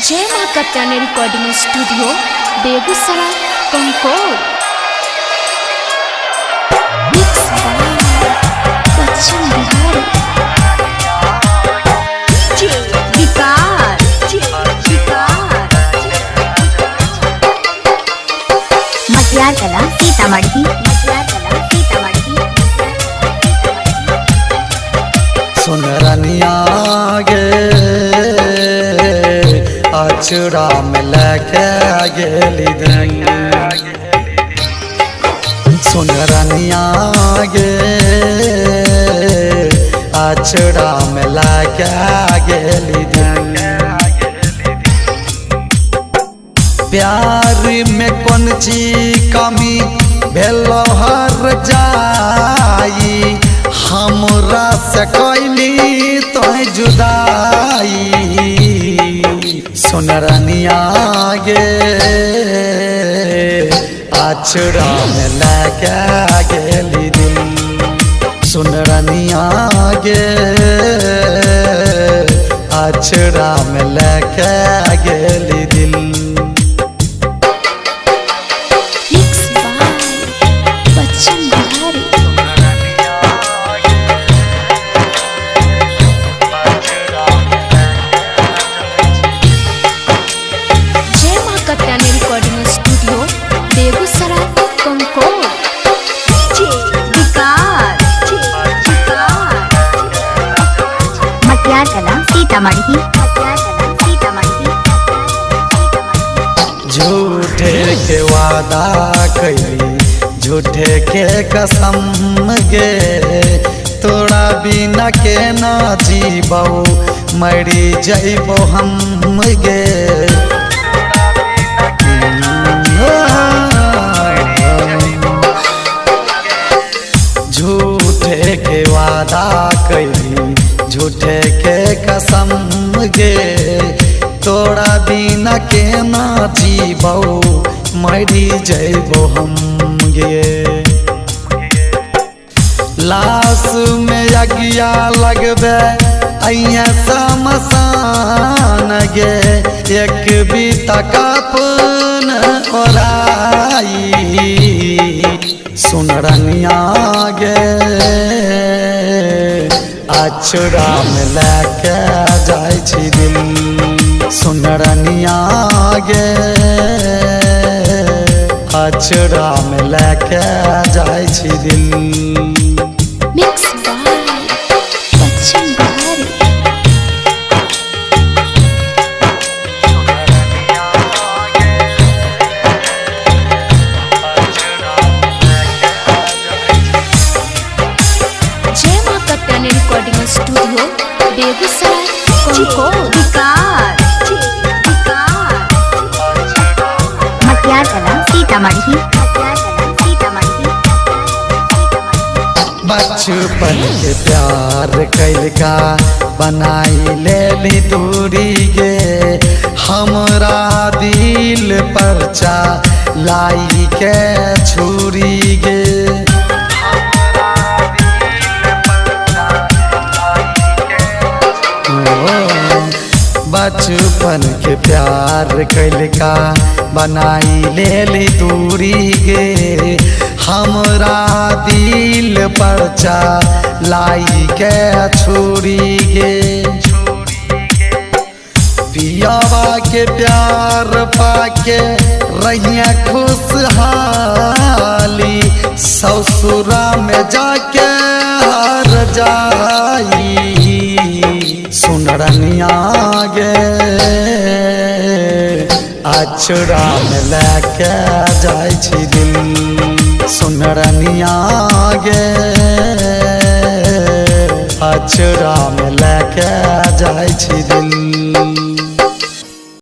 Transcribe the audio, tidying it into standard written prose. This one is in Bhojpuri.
जय मां कत्यानी रिकॉर्डिंग स्टूडियो बेगूसराय कंकोल। पश्चिम बिहार मटियार कला सीतामढ़ी। सुन रनिया गे अचड़ा में लेके गेली सुन रनिया गे अचड़ा में लेके गेली प्यार में कौन ची कमी भेलो हर जाई हमरा से कैली तो जुदाई सुन रनिया गे अचड़ा में लेके गेली दिल सुन रनिया गे अचड़ा में लेके गेली दिल। पश्चिम बिहार जय मां कत्यानी रिकॉर्डिंग स्टूडियो बेगूसराय कंकोल। मटियार कला सीतामढ़ी। झूठे के वादा कैली झूठे के कसम गे तोरा बिना के ना जीबो मरी जइबो हम गे झूठे के वादा कैली झूठे के कसम गे तोरा बिना के ना जीबो मरी जइबो हम गे लाश में अगिया लगबे अइया समसान गे एक बीता कपन ओराई सुन रनिया गे अचड़ा में लेके जाय छी दिल सुन रनिया गे अचड़ा में लेके जाय छी दिल। मिक्स बाय पश्चिम बिहार जय मां कत्यानी रिकॉर्डिंग स्टूडियो बेगूसराय कंकोल। मटियार कला सीतामढ़ी। बचपन के प्यार कैलका बनाई लेली दूरी गे हमरा दिल पर चा लाई के छुरी गे बचपन के प्यार कैलका बनाई लेली दूरी गे हमरा दिल पर चा लाई के छुरी गे पियावा के प्यार पाके रहिया खुशहाली ससुरा में जाके हर जाई सुन रनिया गे अचड़ा में लेके जाय छी दिल सुन रनिया गे अचड़ा में लेके जाय छी दिल।